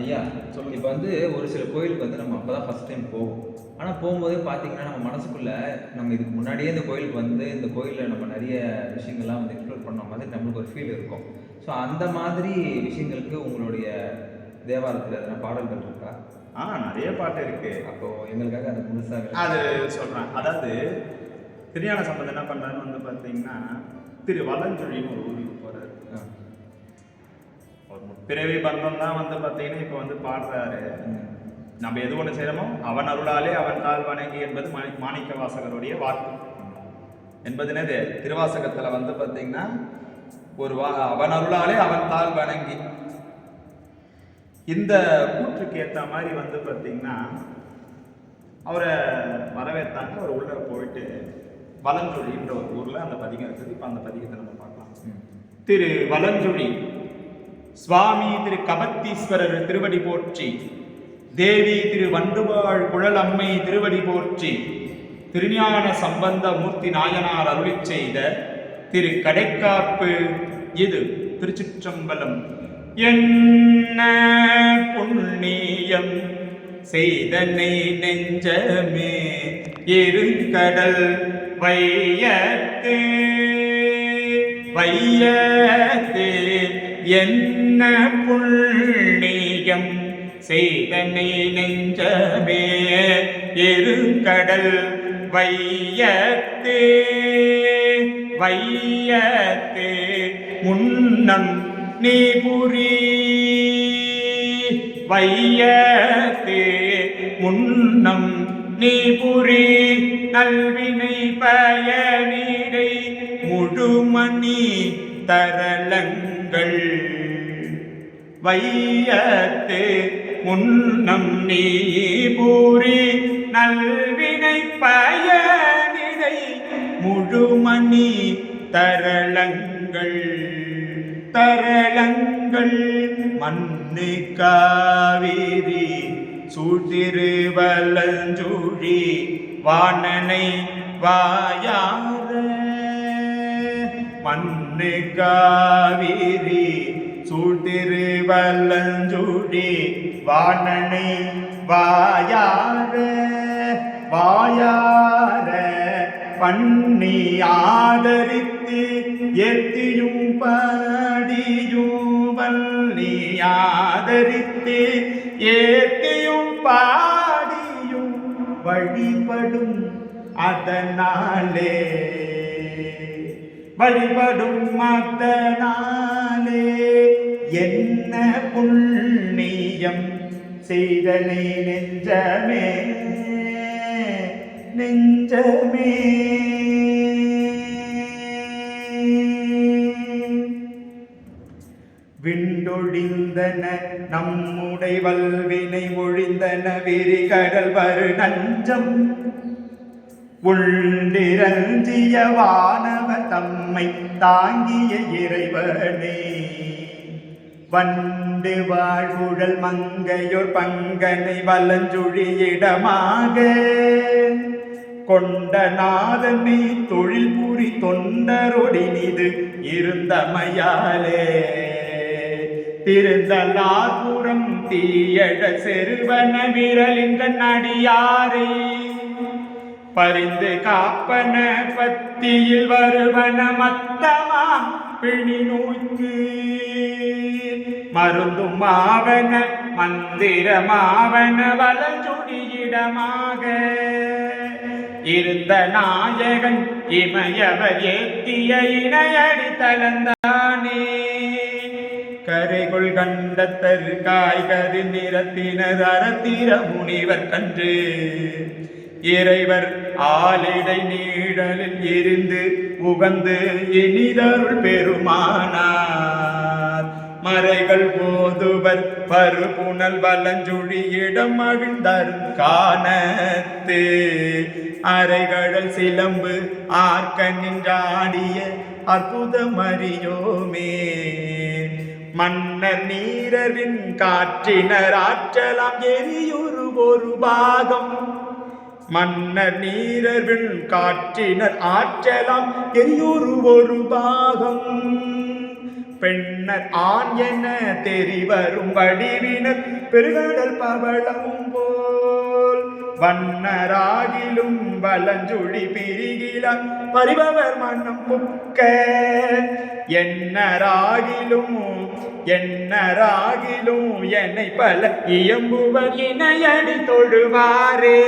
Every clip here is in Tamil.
ஐயா, சொல்லுங்க. இப்ப வந்து ஒரு சில கோயிலுக்கு வந்து நம்ம அப்பதான் ஃபர்ஸ்ட் டைம் போவோம். ஆனா போம்போதே பார்த்தீங்கன்னா, நம்ம மனசுக்குள்ள நம்ம இதுக்கு முன்னாடியே இந்த கோயிலுக்கு வந்து, இந்த கோயில்ல நம்ம நெறைய விஷயங்கள்லாம் வந்து எக்ஸ்ப்ளோர் பண்ண மாதிரி நம்மளுக்கு ஒரு ஃபீல் இருக்கும். ஸோ அந்த மாதிரி விஷயங்களுக்கு உங்களுடைய தேவாரத்துல எதனா பாடல்கள் இருக்கா? நெறைய பாட்டு இருக்கு. அப்போ எங்களுக்காக அத முழுசா அது சொல்றேன். அதாவது திருஞான சம்பந்தர் என்ன பண்றாருன்னு வந்து பார்த்தீங்கன்னா, திரு வலஞ்சுழின்னு ஒரு ஊருக்கு போறாரு. ஆ. ஒரு முற்பிறவி பந்தம் தான் வந்து பார்த்தீங்கன்னா, இப்ப வந்து பாடுறாரு. ம். நம்ம எது ஒண்ணு செய்றோமோ, அவன் அருளாலே அவன் தாள் வணங்கி என்பது மாணிக்க வாசகருடைய வாக்கு. என்பது என்னது? திருவாசகத்துல வந்து பார்த்தீங்கன்னா, அவன் அருளாலே அவன் தாள் வணங்கி. இந்த கூற்றுக்கு ஏத்த மாதிரி வந்து பார்த்தீங்கன்னா, அவரை வரவேற்றாங்க. அவர் உள்ள போயிட்டு வலஞ்சுழின்ற ஒரு ஊர்ல அந்த பதிகம் இருக்குது. இப்ப அந்த பதிகத்தை நம்ம பார்க்கலாம். திரு வலஞ்சுழி சுவாமி திரு கபத்தீஸ்வரர் திருவடி போற்றி, தேவி திரு வண்டுவாழ் குழலம்மை திருவடி போற்றி, திருஞான சம்பந்த மூர்த்தி நாயனார் அருளிச் செய்த திரு கடைக்காப்பு இது திருச்சிற்றம்பலம். என்ன புண்ணியம் செய்தனை நெஞ்சமே இருங்கடல் வையத்து வையத்து, என்ன புண்ணியம் செய்தனை நெஞ்சமே இருங்கடல் வையத்து வையத்து, முன்னம் நீ புரி வையத்து முன்னம் நீ புரி, நல்வினை பயனிடை முழுமணி தரளங்கள் வையத்து முன்னம் நீ பூரி, நல்வினை பயனிடை முழுமணி தரளங்கள் தரளங்கள், மண்ணு காவிரி சூழ்திருவலஞ்சுழி வாணனை வாயார, மண்ணு காவிரி சூழ்திருவலஞ்சுழி வாணனை வாயார வாயார, பண்ணி ஆதரித்து எத்தியும் பாடியும் வள்ளி ஆதரித்து ஏத்தியும் பாடியும் வழிபடும் அதனாலே வழிபடும் அதனாலே, என்ன புண்ணியம் செய்தனை நெஞ்சமே நெஞ்சமே. விண்டொழிந்தன நம்முடை வல்வினை ஒழிந்தன விரிகடல் வரு நஞ்சம், உள்நிரஞ்சிய வானவர் தம்மை தாங்கிய இறைவனே, வண்டு வாழ்குழல் மங்கையோர் பங்கனை வலஞ்சுழியிடமாக கொண்ட நாதனை தொழில் புரி தொண்டரொடினிது இருந்தமையாலே, திருந்தலாபுரம் தீயட செருவன விரலின் அடியாரை பரிந்து காப்பன பத்தியில் வருவன மத்தமாம் பிணி நோய்க்கு, மருந்தும் மாவன மந்திரமாவன வலஞ்சுழியிடமாக இருந்த நாயகன் இமயவர் ஏத்திய இணையடி தளந்தானே, கரைகுள் கண்டத்தரு காய்கறி நிறத்தினர் அறத்திர முனிவர் கன்று இறைவர் ஆலிடை நீழலில் இருந்து உகந்து இனிதருள் பெருமானார், மறைகள் போதுவர் பருபுணல் வலஞ்சுழியிடம் மகிழ்ந்தருள் காணத்து, அரைகடல் சிலம்பு ஆர்க்க நின்றாடிய அற்புதமறியோமே, மன்னர் நீரவின் காற்றினர் ஆற்றலாம் எரியுரு ஒரு பாகம், மன்னர் நீரவின் காற்றினர் ஆற்றலாம் எரியுரு ஒரு பாகம், பெண்ணர் ஆண் என தெரிவரும் வடிவினர் பெருகடல் பவளமும் போல் வண்ணராகிலும் வலஞ்சுழி பிரிகிலார் பறிபவர் மனம் புக்க என்னராகிலும் என்னை பல இயம்புவர் இணையடி தொழுவாரே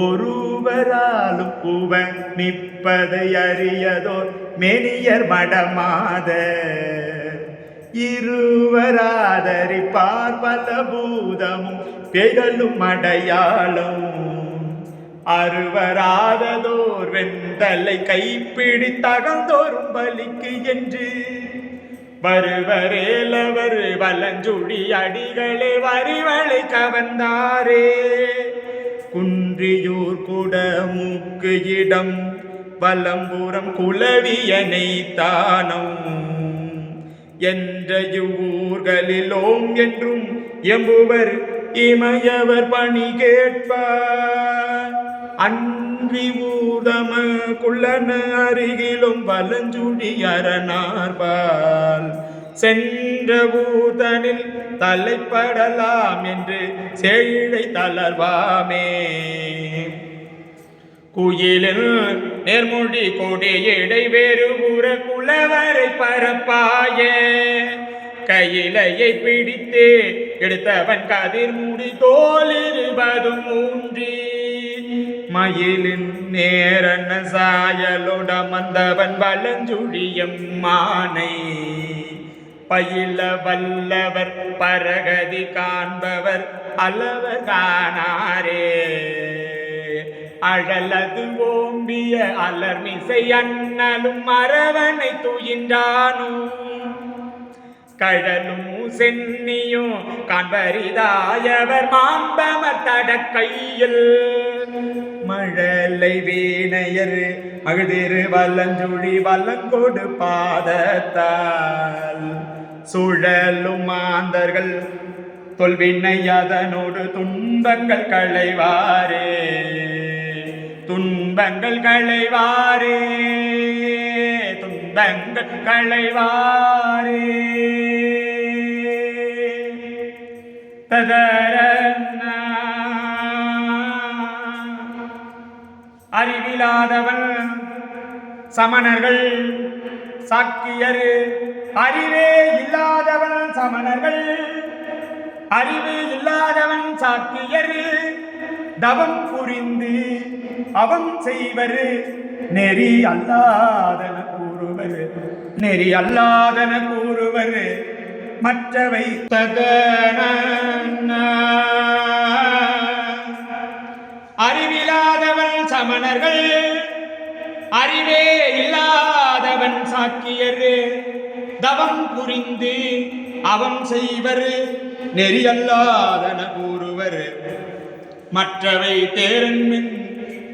ஒருவராலும் உவன் நிற்பதை அறியதோர் மெனியர் மடமாத இருவராதரிப்பார் பல பூதமும் பேய்களும் அடையாளம் அறுவராததோர் வெந்தலை கைப்பிடி தகந்தோறும் பலிக்கு என்று வருவரேலவர் வலஞ்சுழி அடிகளே வரிவளை கவர்ந்தாரே குன்றியூர் குட மூக்கு இடம் வலம்புறம் குலவியனை தானம் என்ற ஊர்களில் ஓம் என்றும் எம்புவர் இமையவர் பணி கேட்பார் அன்றி ஊதம குள்ளன அருகிலும் வலஞ்சுழி அரணார்பால் சென்ற பூதனில் தலைப்படலாம் என்று செழிலை தளர்வாமே குயிலில் நேர்மொழி கொடி இடை வேறு ஊர குலவரை பரப்பாய கையிலையை பிடித்து எடுத்தவன் கதிர் மூடி தோலிருபதும் ஊன்றி மயிலின் நேரன சாயலோட மந்தவன் வலஞ்சுழியம் மானை பயில வல்லவர் பரகதி காண்பவர் அளவர் காணாரே அழலது ஓம்பிய அலர்மிசை அண்ணலும் மரவனை துயின்றானும் கழலும் சென்னியும் காண்பரிதாயவர் மாம்பமர் தடக்கையில் மழலை வீணையர் அழுதிரு வலஞ்சுழி வலங்கொடு பாதத்தால் சுழலும் மாந்தர்கள் தொல்வினை அதனோடு துன்பங்கள் களைவாரே துன்பங்கள் களைவாரே துன்பங்கள் களைவாரே ததரன்ன அறிவிலாதவன் சமணர்கள் சாக்கியர் அறிவே இல்லாதவன் சமணர்கள் அறிவு இல்லாதவன் சாக்கியர் தவம் புரிந்து அவன் செய்வர் நெறி அல்லாதன கூறுவர் நெறி அல்லாதன கூறுவர் மற்றவை தகன அறிவில்லாதவன் சமணர்கள் அறிவே இல்லாதவன் சாக்கியர் தவம் புரிந்து அவன் செய்வர் நெறியல்லாதன கூறுவர் மற்றவை தேரன்மின்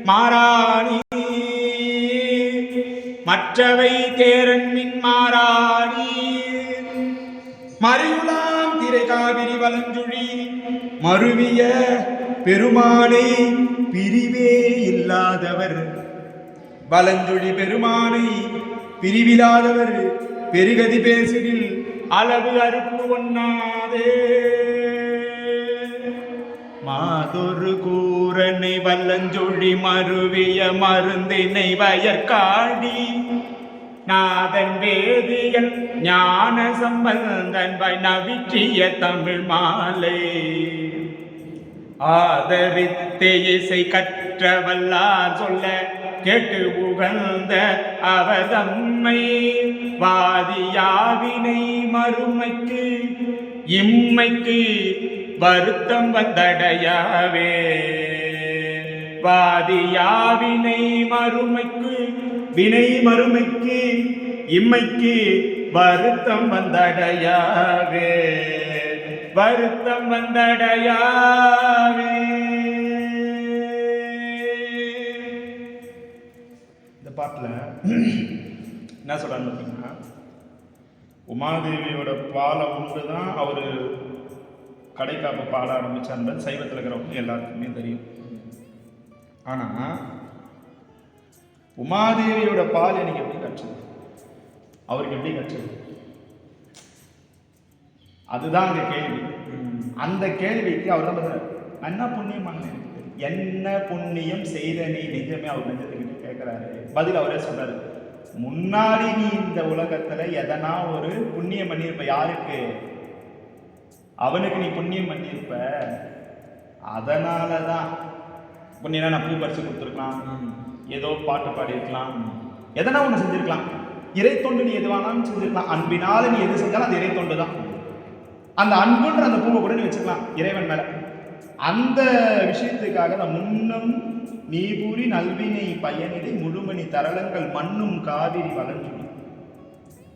மாறாணி மற்றவை தேரன்மின் மாறாணி மறியுலாம் திரை காவிரி வலஞ்சுழி மருவிய பெருமானை பிரிவே இல்லாதவர் வலஞ்சுழி பெருமானை பிரிவில்லாதவர் பெருகதி பேசினில் அளவு அறுப்பு ஒண்ணாதே மாதொரு கூரனை வல்லஞ்சொழி மருவிய மருந்தினை வயற்காடி நாதன் வேதியன் ஞான சம்பந்தன் நவிற்றிய தமிழ் மாலை ஆதரித்தே இசை கற்றவல்லார் சொல்ல கேட்டு உகந்த அவதம்மை வாதியாவினை மறுமைக்கு இம்மைக்கு வருத்தம் வந்தடையாவே வாதியாவினை மறுமைக்கு வினை மறுமைக்கு இம்மைக்கு வருத்தம் வந்தடையாவே வருத்தம் வந்தடையாவே. இந்த பாட்டில் என்ன சொல்றான்னு பார்த்தீங்கன்னா, உமாதேவியோட பாலை உண்டு தான் அவர் கடைக்காப்பு பாட ஆரம்பிச்சார். சைவத்தில் இருக்கிறவங்க எல்லாருக்குமே தெரியும். ஆனால் உமாதேவியோட பால் எனக்கு எப்படி கிடைச்சது? அவருக்கு எப்படி கிடைச்சது? அதுதான் அந்த கேள்வி. அந்த கேள்விக்கு அவர் தான் பதில், என்ன புண்ணியம் பண்ணேன், என்ன புண்ணியம் செய்த நீ நெஞ்சமே அவர் நெஞ்சத்துக்கிட்ட கேட்கிறாரு. பதில் அவரே சொல்றாரு, முன்னாடி நீ இந்த உலகத்துல எதனா ஒரு புண்ணியம் பண்ணியிருப்ப. யாருக்கு? அவனுக்கு நீ புண்ணியம் பண்ணியிருப்ப. அதனாலதான் புண்ணியம். நான் பூ பறிச்சு கொடுத்துருக்கலாம், ஏதோ பாட்டு பாடி இருக்கலாம், எதனா ஒண்ணு செஞ்சிருக்கலாம். இறை தொண்டு நீ எது வேணாலும் செஞ்சிருக்கலாம். அன்பினால நீ எது செஞ்சாலும் அது இறை தொண்டு தான். அந்த அன்புன்ற அந்த பூவை கூட நீ வச்சுக்கலாம் இறைவன் மேல. அந்த விஷயத்துக்காக நான் முன்னும் நீபூரி நல்வினை பயனிடை முழுமணி தரளங்கள் மண்ணும் காவிரி வளர்ந்து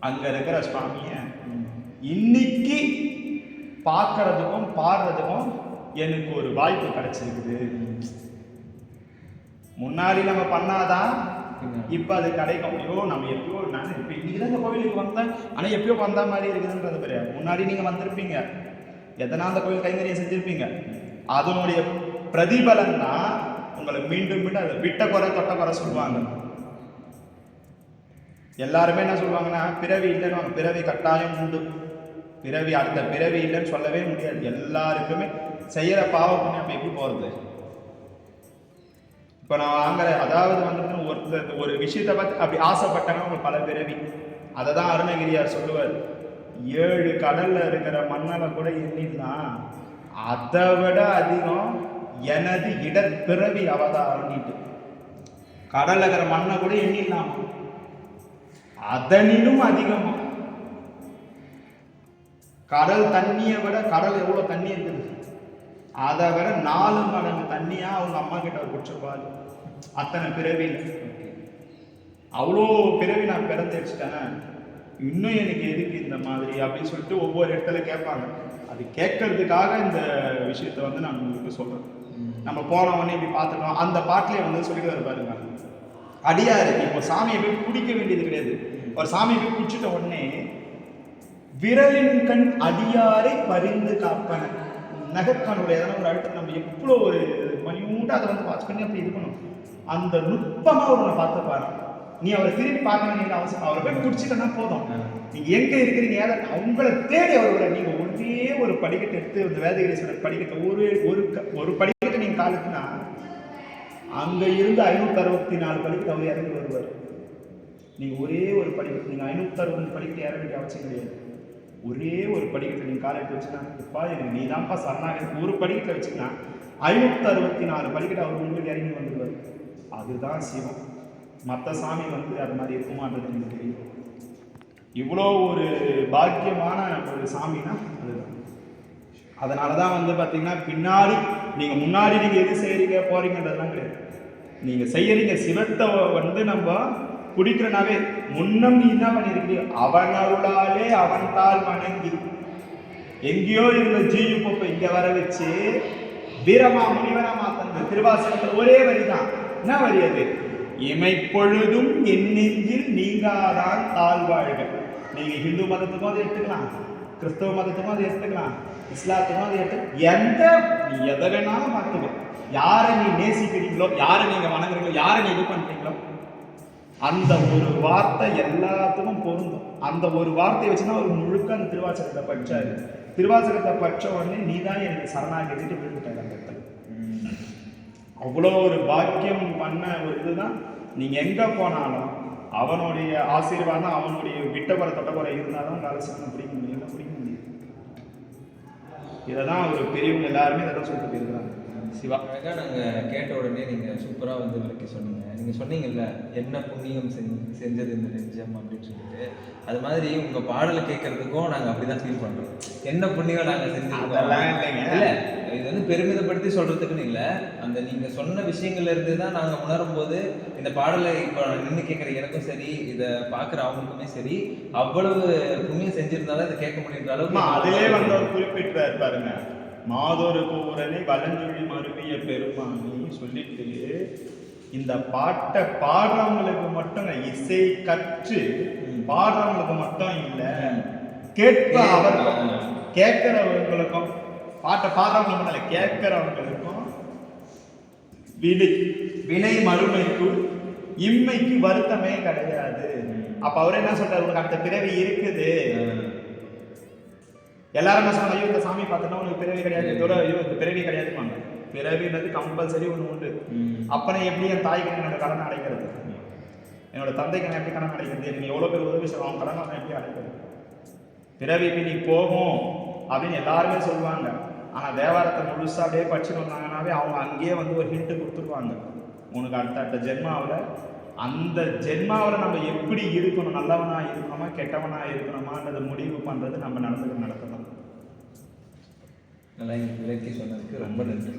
அங்க இருக்கிற சுவாமிய இன்னைக்கு பார்க்கறதுக்கும் பாடுறதுக்கும் எனக்கு ஒரு வாய்ப்பு கிடைச்சிருக்குது. முன்னாடி நம்ம பண்ணாதான் இப்ப அது கிடைக்கும். ஐயோ நம்ம எப்பயோ, நான் இப்ப இன்னைக்குதான் இந்த கோவிலுக்கு வந்தேன், ஆனா எப்பயோ வந்த மாதிரி இருக்குதுன்றது பெரிய. முன்னாடி நீங்க வந்திருப்பீங்க, எதனா அந்த கோவில் கைங்கரியம் செஞ்சிருப்பீங்க. அதனுடைய பிரதிபலன் தான் உங்களை மீண்டும் மீண்டும் அதை விட்ட குறை தொட்ட குறை சொல்லுவாங்க. எல்லாருமே என்ன சொல்லுவாங்கன்னா, பிறவி இல்லைன்னு. பிறவி கட்டாயம் உண்டு. பிறவி, அடுத்த பிறவி இல்லைன்னு சொல்லவே முடியாது. எல்லாருக்குமே செய்யற பாவ புண்ணியம் எப்படி போறது? இப்போ நான் வாங்குற, அதாவது வந்துட்டு ஒரு விஷயத்தை பற்றி அப்படி ஆசைப்பட்டாங்கன்னா உங்களுக்கு பல பிறவி. அதை தான் அருணகிரியார் சொல்லுவார், 7 கடல்ல இருக்கிற மண்ணலை கூட எண்ணிடலாம், அதை விட அதிகம் எனது இடப்பிறவி அவதாரம்னுட்டு. கடல்ல இருக்கிற மண்ணை கூட எண்ணிடலாம், அதனிலும் அதிகமா. கடல் தண்ணியை விட, கடல் எவ்வளவு தண்ணி இருக்குது, அதை விட 4 மடங்கு தண்ணியா அவங்க அம்மா கிட்ட அவர் குடிச்சிருப்பாரு. அத்தனை பிறவியில் அவ்வளோ பிறவி நான் பிறந்து வச்சுட்டேன், இன்னும் எனக்கு எதுக்கு இந்த மாதிரி அப்படின்னு சொல்லிட்டு ஒவ்வொரு இடத்துல கேட்பாங்க. அது கேட்கறதுக்காக இந்த விஷயத்த வந்து நான் உங்களுக்கு சொல்றேன். நம்ம போன உடனே இப்படி பார்த்துட்டோம். அந்த பாட்டிலே வந்து சொல்லிட்டு வருவாருங்க, அடியாரு இப்போ சாமியை போய் பிடிக்க வேண்டியது கிடையாது. ஒரு சாமியை போய் பிடிச்சிட்ட உடனே விரலின் கண் அடியாரை பரிந்து காப்பன. நகர்கானுடைய எதனா ஒரு அடுத்து நம்ம எவ்வளோ ஒரு மணியூட்டா அதை வந்து வாட்ச் பண்ணி அப்படி இது பண்ணும். அந்த நுட்பமா அவரை பார்த்து பாரு. நீ அவரை திரும்பி பார்க்க வேண்டிய அவசியம், அவரை போய் பிடிச்சிட்டனா போதும். நீங்க எங்க இருக்கிறீங்க, அவங்கள தேடி அவரோட நீங்க ஒரே ஒரு படிக்கட்டு எடுத்து இந்த வேதகிரீஸ்வரர் படிக்கட்டு ஒரு படிக்கட்டு நீங்க காலுக்குன்னா அங்க இருந்து 564 படிக்கட்டு அவர் இறங்கி வருவார். நீங்க ஒரே ஒரு படிக்கட்டு, நீங்க 560 படிக்கட்டு ஏற வேண்டிய அவசியம் கிடையாது. ஒரே ஒரு படிக்கட்டு நீங்க காலை எடுத்து வச்சுன்னா, இப்பா எனக்கு நீ தான்ப்பா சரணாகி ஒரு படிக்கட்டை வச்சுன்னா 564 படிக்கட்டு அவர் உங்களுக்கு இறங்கி வந்துடுவார். அதுதான் சிவம். மற்ற சாமி வந்து அது மாதிரி இருக்குமான்றது எனக்கு தெரியும். இவ்வளோ ஒரு பாக்கியமான ஒரு சாமினா அதுதான். அதனால தான் வந்து பார்த்தீங்கன்னா, பின்னாடி நீங்கள் முன்னாடி நீங்கள் எது செய்கிறீங்க போகிறீங்கன்றதுலாம் கிடையாது. நீங்கள் செய்யறீங்க சிவத்தை வந்து நம்ம குடிக்கிறனாவே முன்னம் நீ என்ன பண்ணியிருக்கிறியோ அவன் அருளாலே அவன் தாள் வணங்கி எங்கேயோ இருந்த ஜீயு பொப்பை இங்க வர வச்சு வீரமா முனிவரமா தந்த திருவாசகத்தில் ஒரே வரிதான். என்ன வரி அது? இமைப்பொழுதும் என் நெஞ்சில் நீங்காதான் தாழ்வாழ்க. நீங்க ஹிந்து மதத்துக்கும் அதை எடுத்துக்கலாம், கிறிஸ்தவ மதத்துக்கும் அதை எடுத்துக்கலாம், இஸ்லாத்துக்கும் அதை எடுத்து எந்த நீ எதை வேணாலும் பார்த்துக்கோ. யாரை நீ நேசிக்கிறீங்களோ, யாரை நீங்க வணங்குறீங்களோ, யாரை நீ இது பண்றீங்களோ, அந்த ஒரு வார்த்தை எல்லாத்துக்கும் பொருந்தும். அந்த ஒரு வார்த்தையை வச்சுன்னா ஒரு முழுக்க அந்த திருவாசகத்தை படிச்சாரு. திருவாசகத்தை படிச்ச உடனே நீ தான் எனக்கு சரணாகிட்டு விழுந்துட்டாங்க அந்த இடத்துல. அவ்வளோ ஒரு பாக்கியம் பண்ண ஒரு இதுதான். நீங்க எங்க போனாலும் அவனுடைய ஆசீர்வாதம், அவனுடைய விட்டகுறை தொட்டகுறை இருந்தாலும் உங்க அரசுக்கு பிடிக்க முடியும், பிடிக்க முடியும். இதைதான் ஒரு பெரியவங்க எல்லாருமே இதை தான் சொல்லிட்டு இருக்கிறாங்க. சிவா அழகாக நாங்கள் கேட்ட உடனே நீங்கள் சூப்பராக வந்து விளக்கி சொன்னீங்க. நீங்கள் சொன்னீங்கல்ல, என்ன புண்ணியம் செஞ்சது இந்த நெஞ்சம் அப்படின்னு சொல்லிட்டு, அது மாதிரி உங்கள் பாடலை கேட்கறதுக்கும் நாங்கள் அப்படி தான் ஃபீல் பண்ணுறோம். என்ன புண்ணியம் நாங்கள் செஞ்சுருக்கோம் இல்லை, இது வந்து பெருமிதப்படுத்தி சொல்கிறதுக்குன்னு இல்லை, அந்த நீங்கள் சொன்ன விஷயங்கள்ல இருந்து தான் நாங்கள் உணரும் போது இந்த பாடலை இப்போ நின்று கேட்குற எனக்கும் சரி, இதை பார்க்குற அவங்களுக்குமே சரி, அவ்வளவு புண்ணியம் செஞ்சுருந்தாலும் இதை கேட்க முடியுன்ற அளவுக்கு அதிலே வந்து ஒரு குறிப்பிட்டார் பாருங்க, மாதொரு பூரணி வலஞ்சொழி மருவிய பெருமானி சொல்லிட்டு இந்த பாட்டை பாடுறவங்களுக்கு மட்டும் இசை கற்று பாடுறவங்களுக்கு மட்டும் இல்ல, கேட்ப அவர்களும் கேட்கிறவங்களுக்கும், பாட்டை பாடுறவங்களுக்கு மட்டும் இல்ல கேட்கிறவங்களுக்கும் வினை மறுமைக்கு இம்மைக்கு வருத்தமே கிடையாது. அப்ப அவரே என்ன சொல்றாரு, உனக்கு அடுத்த பிறவி இருக்குது. எல்லாரும் என்ன சொன்னாங்க, ஐயோ இந்த சாமி பார்த்தோன்னா உனக்கு பிறவி கிடையாது, இதோட ஐயோ இந்த பிறவி கிடையாதுப்பாங்க. பிறவின்றது கம்பல்சரி ஒன்று உண்டு. அப்பனை எப்படி என் தாய்க்கு என்னோட கடனை அடைக்கிறது, என்னோட தந்தைக்கு நான் எப்படி கடன் அடைக்கிறது, எனக்கு எவ்வளோ பேர் உதவி செய்வோம், அவன் கடனை நான் எப்படி அடைக்கிறது, பிறவிக்கு நீ போகும் அப்படின்னு எல்லாருமே சொல்லுவாங்க. ஆனால் தேவாரத்தை முழுசாக அப்படியே படிச்சுட்டு வந்தாங்கன்னாவே அவங்க அங்கேயே வந்து ஒரு ஹிண்ட்டு கொடுத்துருவாங்க. உனக்கு அடுத்த ஜென்மாவில், அந்த ஜென்மாவில் நம்ம எப்படி இருக்கணும், நல்லவனாக இருக்கணுமா கெட்டவனாக இருக்கணுமான்றது முடிவு பண்ணுறது நம்ம நடந்துக்கிற நடத்தலாம். நல்லா விளக்கி சொன்னதுக்கு ரொம்ப நன்றி.